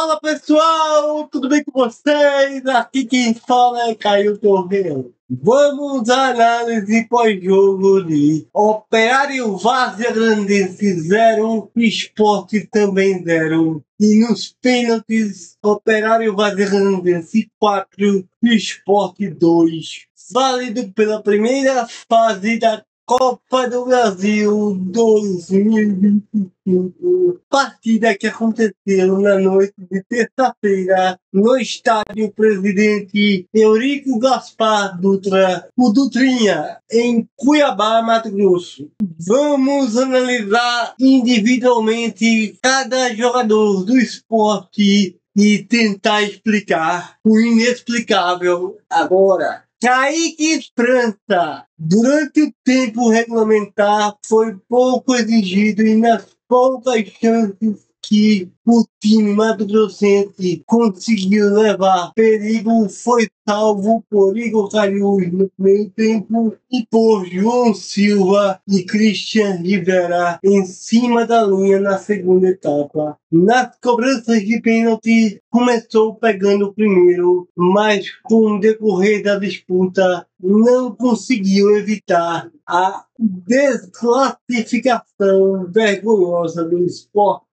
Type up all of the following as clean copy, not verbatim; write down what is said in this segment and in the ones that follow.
Fala pessoal, tudo bem com vocês? Aqui quem fala é Caio Torreiro. Vamos à análise pós-jogo de Operário Várzea Grandense 0, Sport também 0. E nos pênaltis, Operário Várzea Grandense 4, Sport 2. Válido pela primeira fase da Copa do Brasil 2025, partida que aconteceu na noite de terça-feira no estádio Presidente Eurico Gaspar Dutra, o Dutrinha, em Cuiabá, Mato Grosso. Vamos analisar individualmente cada jogador do esporte e tentar explicar o inexplicável agora. Kaique França, durante o tempo regulamentar, foi pouco exigido e nas poucas chances que o time mato-grossense conseguiu levar perigo, foi salvo por Igor Cariús no primeiro tempo e por João Silva e Christian Rivera em cima da linha na segunda etapa. Nas cobranças de pênalti, começou pegando o primeiro, mas com o decorrer da disputa não conseguiu evitar a desclassificação vergonhosa do Sport.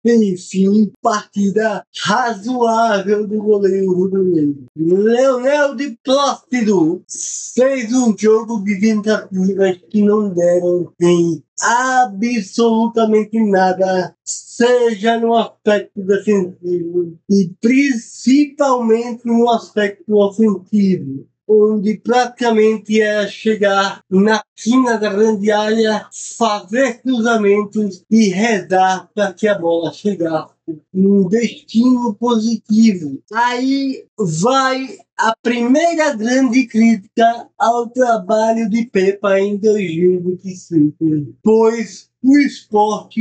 Enfim, partida razoável do goleiro rubro-negro. Leonel de Plácido fez um jogo de tentativas que não deram em absolutamente nada, seja no aspecto defensivo e principalmente no aspecto ofensivo, onde praticamente era chegar na quina da grande área, fazer cruzamentos e rezar para que a bola chegasse num destino positivo. Aí vai a primeira grande crítica ao trabalho de Pepa em 2025, pois o Sport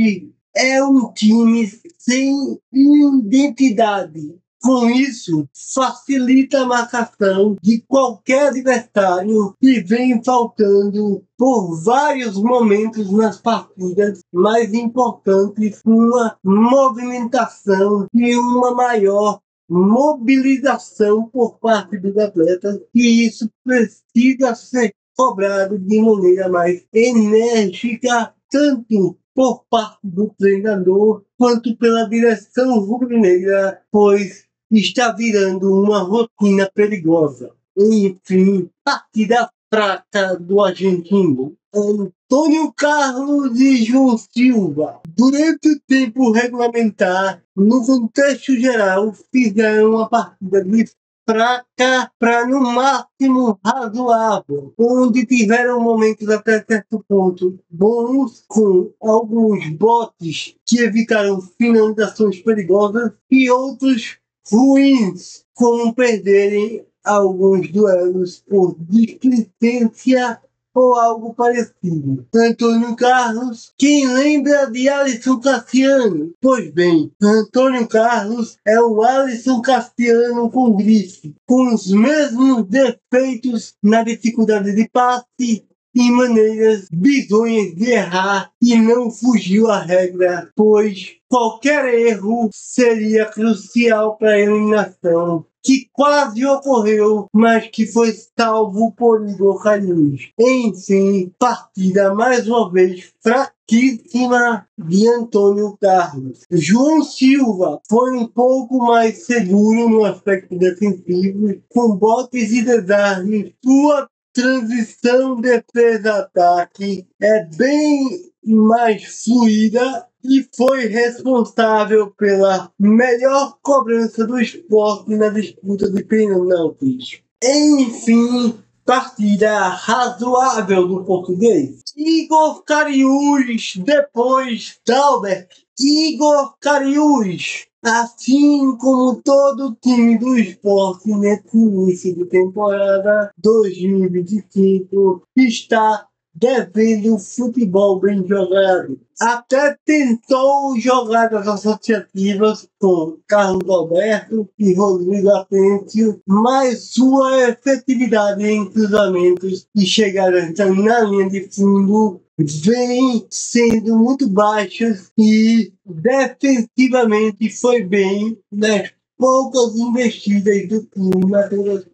é um time sem identidade. Com isso, facilita a marcação de qualquer adversário e vem faltando por vários momentos nas partidas mais importantes uma movimentação e uma maior mobilização por parte dos atletas, e isso precisa ser cobrado de maneira mais enérgica, tanto por parte do treinador quanto pela direção rubro-negra, pois está virando uma rotina perigosa. Enfim, partida fraca do argentino. Antônio Carlos e João Silva, durante o tempo regulamentar, no contexto geral, fizeram uma partida de fraca para no máximo razoável, onde tiveram momentos até certo ponto bons, com alguns botes que evitaram finalizações perigosas e outros ruins, como perderem alguns duelos por displicência ou algo parecido. Antônio Carlos, quem lembra de Alisson Cassiano? Pois bem, Antônio Carlos é o Alisson Cassiano com grife, com os mesmos defeitos na dificuldade de passe e maneiras bizonhas de errar, e não fugiu à regra, pois qualquer erro seria crucial para a eliminação, que quase ocorreu, mas que foi salvo por Igor Cariús. Enfim, partida mais uma vez fraquíssima de Antônio Carlos. João Silva foi um pouco mais seguro no aspecto defensivo, com botes e desarmes. Sua transição defesa-ataque é bem mais fluida e foi responsável pela melhor cobrança do Sport na disputa de pênaltis. Enfim, partida razoável do português. Igor Cariús, depois Dalbert. Igor Cariús, assim como todo o time do Sport nesse início de temporada 2025, está devendo futebol bem jogado. Até tentou jogadas associativas com Carlos Alberto e Rodrigo Atencio, mas sua efetividade em cruzamentos e chegadas na linha de fundo vem sendo muito baixas e defensivamente foi bem nas poucas investidas do time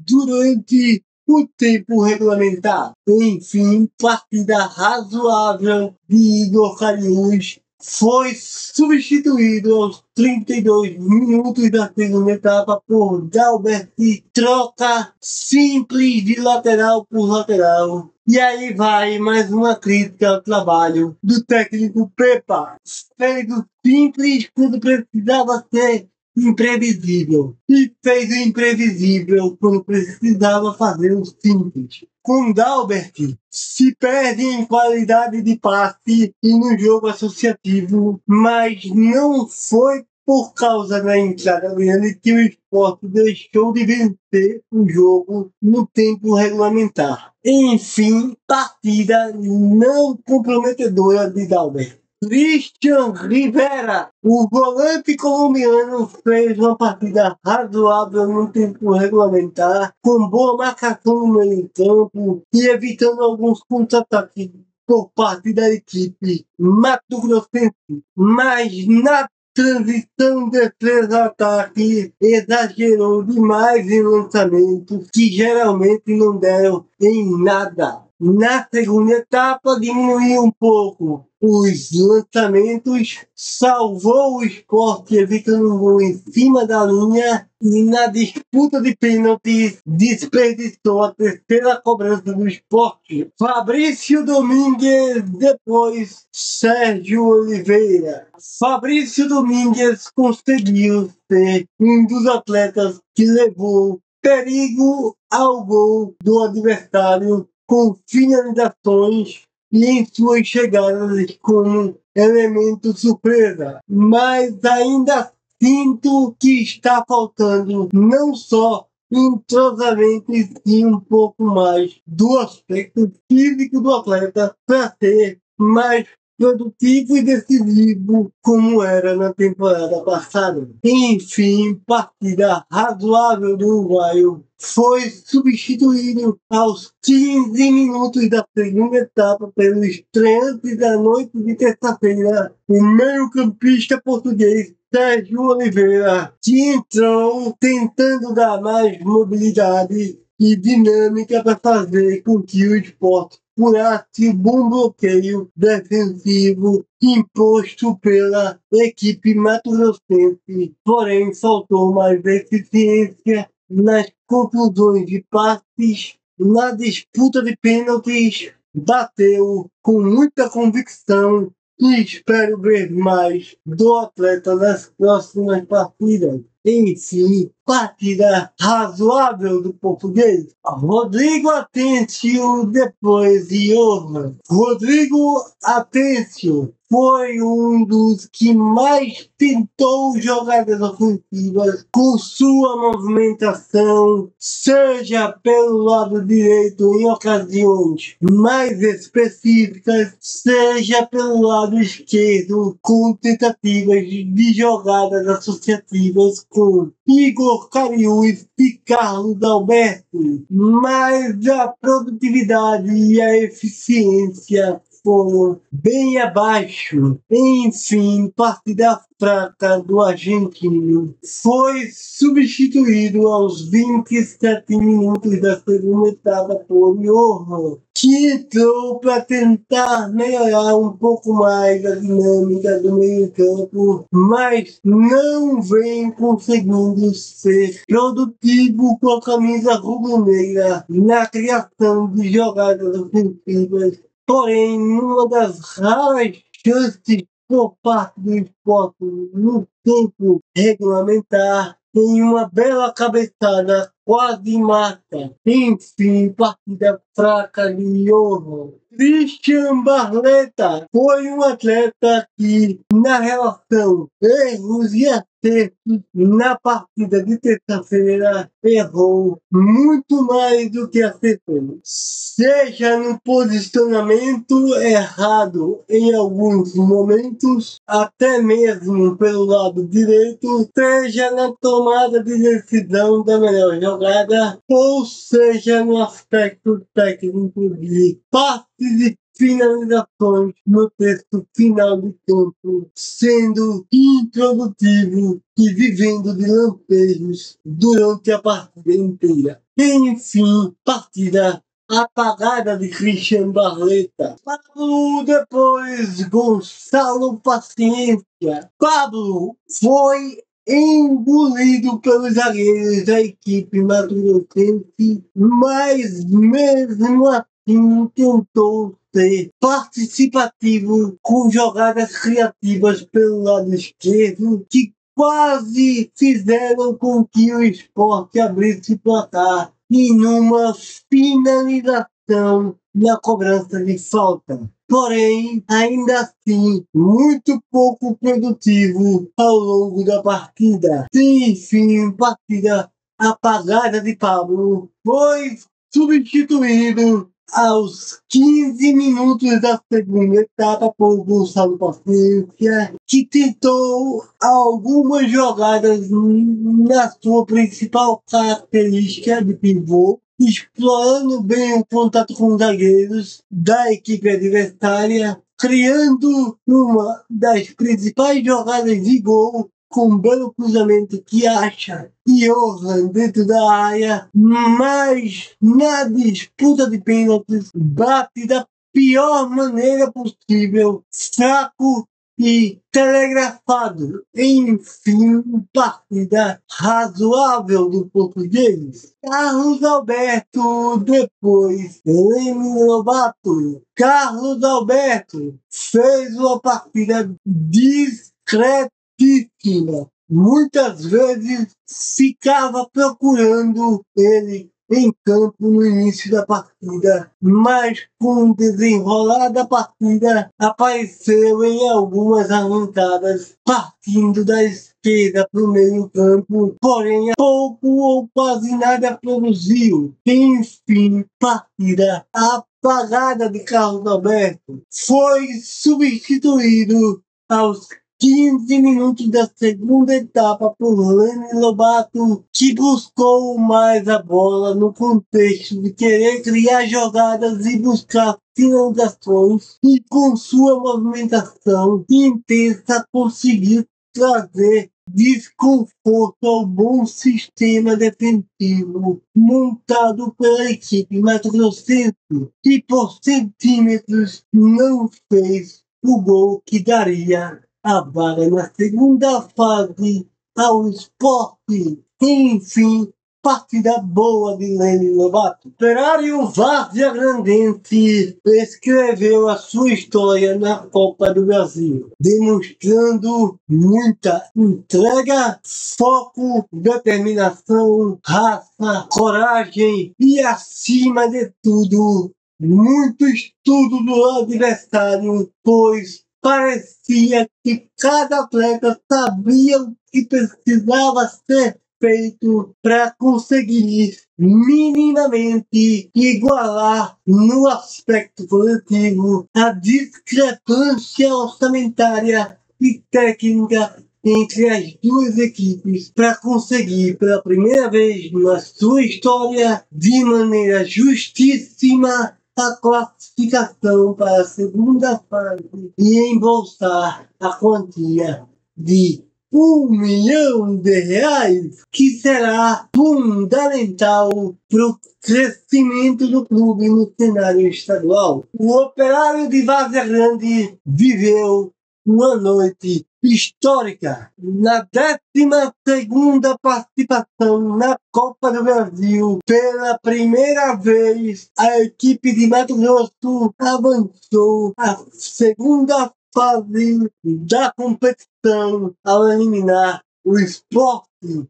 durante o tempo regulamentar. Enfim, partida razoável de Igor Cariús foi substituído aos 32 minutos da segunda etapa por Dalbert, troca simples de lateral por lateral. E aí vai mais uma crítica ao trabalho do técnico Pepa. Fez o simples quando precisava ser imprevisível. E fez o imprevisível quando precisava fazer o simples. Com Dalbert, se perde em qualidade de passe e no jogo associativo, mas não foi por causa da entrada dele que o Sport deixou de vencer o jogo no tempo regulamentar. Enfim, partida não comprometedora de Dalbert. Christian Rivera, o volante colombiano, fez uma partida razoável no tempo regulamentar, com boa marcação no meio campo e evitando alguns contra-ataques por parte da equipe mato-grossense. Mas na transição defesa-ataque exagerou demais em lançamentos que geralmente não deram em nada. Na segunda etapa diminuiu um pouco os lançamentos, salvou o Sport evitando um gol em cima da linha e na disputa de pênaltis desperdiçou a terceira cobrança do Sport. Fabrício Domingues, depois Sérgio Oliveira. Fabrício Domingues conseguiu ser um dos atletas que levou perigo ao gol do adversário com finalizações e em suas chegadas como elemento surpresa. Mas ainda sinto que está faltando não só entrosamento e sim um pouco mais do aspecto físico do atleta para ser mais produtivo e decisivo como era na temporada passada. Enfim, partida razoável do uruguaio foi substituído aos 15 minutos da segunda etapa pelo estreante da noite de terça-feira, o meio-campista português Sérgio Oliveira, que entrou tentando dar mais mobilidade e dinâmica para fazer com que o Sport furasse o bom bloqueio defensivo imposto pela equipe mato-grossense, porém faltou mais eficiência nas conclusões de passes, na disputa de pênaltis, bateu com muita convicção e espero ver mais do atleta nas próximas partidas. Enfim, partida razoável do português. Rodrigo Atencio, depois Johan. Rodrigo Atencio foi um dos que mais tentou jogadas ofensivas com sua movimentação, seja pelo lado direito em ocasiões mais específicas, seja pelo lado esquerdo com tentativas de jogadas associativas com Igor Cariús e Carlos Alberto. Mas a produtividade e a eficiência foram bem abaixo. Enfim, partida fraca do argentino. Foi substituído aos 27 minutos da segunda etapa por Johan, que entrou para tentar melhorar um pouco mais a dinâmica do meio-campo, mas não vem conseguindo ser produtivo com a camisa rubro-negra na criação de jogadas ofensivas. Porém, numa das raras chances por parte do Sport no tempo regulamentar, em uma bela cabeçada quase mata. Enfim, partida fraca de Johan. Christian Barletta foi um atleta que, na relação erros e acertos terços na partida de terça-feira errou muito mais do que acertou. Seja no posicionamento errado em alguns momentos, até mesmo pelo lado direito, seja na tomada de decisão da melhor jogada, ou seja no aspecto técnico de passes e finalizações no texto final do campo, sendo improdutivo e vivendo de lampejos durante a partida inteira. Enfim, partida apagada de Christian Barleta. Pablo, depois Gonçalo Paciência. Pablo foi engolido pelos zagueiros da equipe mato-grossense, mas mesmo assim tentou ser participativo com jogadas criativas pelo lado esquerdo que quase fizeram com que o Sport abrisse o placar e numa finalização na cobrança de falta. Porém, ainda assim, muito pouco produtivo ao longo da partida. Enfim, partida apagada de Pablo foi substituído aos 15 minutos da segunda etapa por Gonçalo Paciência, que tentou algumas jogadas na sua principal característica de pivô, explorando bem o contato com os zagueiros da equipe adversária, criando uma das principais jogadas de gol com um belo cruzamento que acha Johan dentro da área, mas na disputa de pênaltis bate da pior maneira possível, fraco e telegrafado. Enfim, partida razoável do português. Carlos Alberto, depois Leme Lobato. Carlos Alberto fez uma partida discreta. Muitas vezes ficava procurando ele em campo no início da partida, mas com o desenrolar da partida apareceu em algumas arrancadas partindo da esquerda para o meio campo, porém pouco ou quase nada produziu. Enfim, partida apagada de Carlos Alberto. Foi substituído aos 15 minutos da segunda etapa por Leme Lobato, que buscou mais a bola no contexto de querer criar jogadas e buscar finalizações, e com sua movimentação intensa conseguiu trazer desconforto ao bom sistema defensivo montado pela equipe mato-grossense, que por centímetros não fez o gol que daria a vaga na segunda fase ao Sport. Enfim, partida boa de Leme Lobato. Operário Várzea Grandense escreveu a sua história na Copa do Brasil, demonstrando muita entrega, foco, determinação, raça, coragem e, acima de tudo, muito estudo do adversário, pois parecia que cada atleta sabia o que precisava ser feito para conseguir minimamente igualar no aspecto coletivo a discrepância orçamentária e técnica entre as duas equipes para conseguir pela primeira vez na sua história, de maneira justíssima, a classificação para a segunda fase e embolsar a quantia de R$1 milhão, que será fundamental para o crescimento do clube no cenário estadual. O Operário de Várzea Grande viveu uma noite histórica. Na 12ª participação na Copa do Brasil, pela primeira vez, a equipe de Mato Grosso avançou à segunda fase da competição ao eliminar o Sport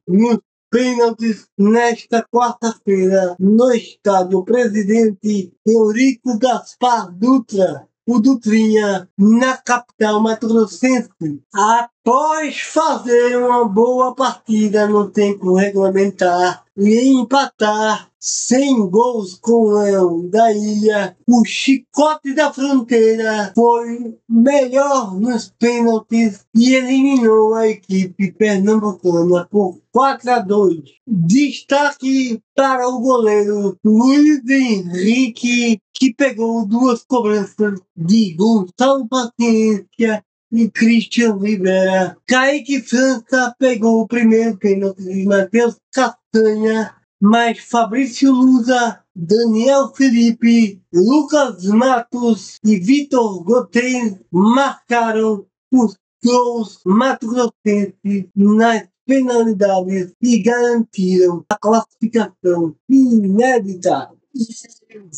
nos pênaltis nesta quarta-feira no estádio Presidente Eurico Gaspar Dutra, o Dutrinha, na capital mato-grossense. Após fazer uma boa partida no tempo regulamentar e empatar 100 gols com o Leão da Ilha, o Chicote da Fronteira foi melhor nos pênaltis e eliminou a equipe pernambucana por 4-2. Destaque para o goleiro Luiz Henrique, que pegou 2 cobranças de Gonçalo Paciência e Christian Rivera. Kaique França pegou o primeiro pênalti de Matheus Castanha, mas Fabrício Lusa, Daniel Felipe, Lucas Matos e Vitor Gotei marcaram os gols mato-grossenses nas penalidades e garantiram a classificação inédita.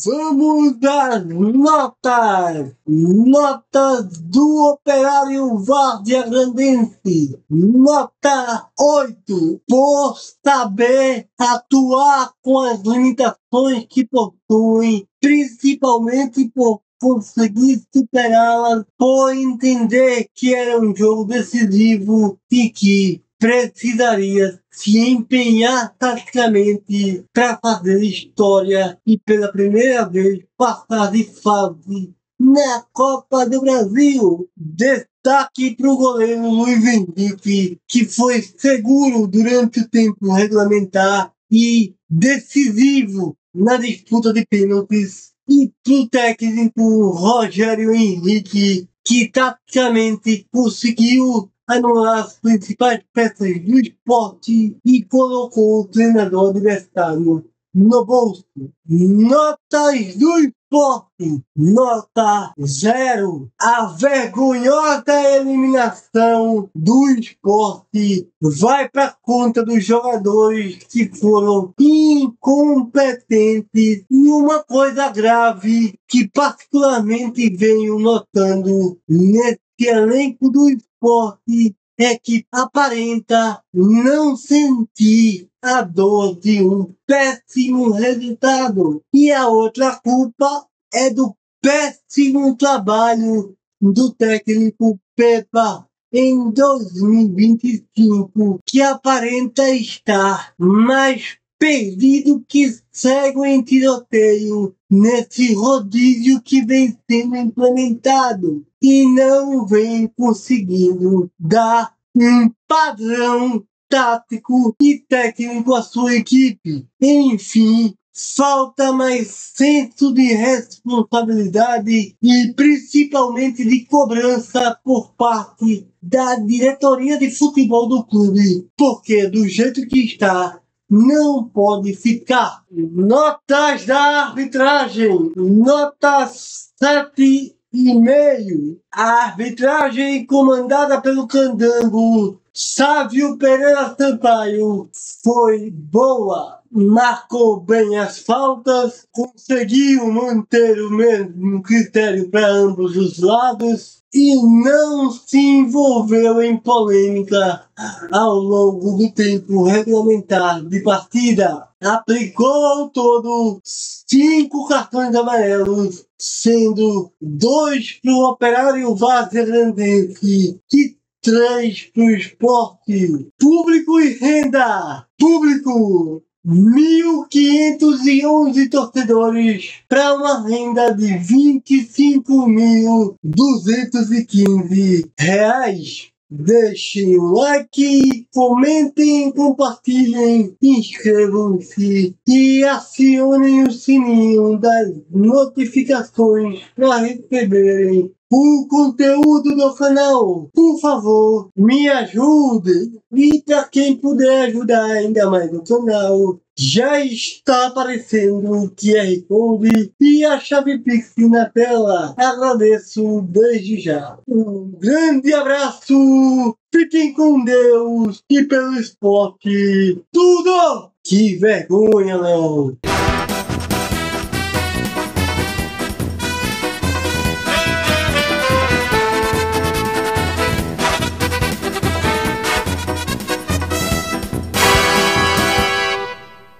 Vamos às notas! Notas do Operário Várzea Grandense. Nota 8. Por saber atuar com as limitações que possuem, principalmente por conseguir superá-las, por entender que era um jogo decisivo e que precisaria se empenhar taticamente para fazer história e pela primeira vez passar de fase na Copa do Brasil. Destaque para o goleiro Luiz Henrique, que foi seguro durante o tempo regulamentar e decisivo na disputa de pênaltis. E para o técnico Rogério Henrique, que taticamente conseguiu anular as principais peças do esporte e colocou o treinador adversário no bolso. Notas do esporte. Nota 0. A vergonhosa eliminação do esporte vai para conta dos jogadores que foram incompetentes. E uma coisa grave que particularmente venho notando nesse elenco do esporte é que aparenta não sentir a dor de um péssimo resultado. E a outra culpa é do péssimo trabalho do técnico Pepa em 2025, que aparenta estar mais perdido que cego em tiroteio nesse rodízio que vem sendo implementado e não vem conseguindo dar um padrão tático e técnico à sua equipe. Enfim, falta mais senso de responsabilidade e principalmente de cobrança por parte da diretoria de futebol do clube, porque do jeito que está, não pode ficar. Notas da arbitragem. Nota 7,5. A arbitragem comandada pelo candango Sávio Pereira Sampaio foi boa. Marcou bem as faltas, conseguiu manter o mesmo critério para ambos os lados e não se envolveu em polêmica ao longo do tempo regulamentar de partida. Aplicou ao todo 5 cartões amarelos, sendo 2 para o Operário Várzea Grandense e 3 para o Esporte. Público e renda. Público: 1.511 torcedores para uma renda de R$25.215. Deixem o like, comentem, compartilhem, inscrevam-se e acionem o sininho das notificações para receberem o conteúdo do canal. Por favor, me ajude. E para quem puder ajudar ainda mais o canal, já está aparecendo o QR Code e a chave Pix na tela. Agradeço desde já. Um grande abraço. Fiquem com Deus e pelo esporte. Tudo! Que vergonha, Léo.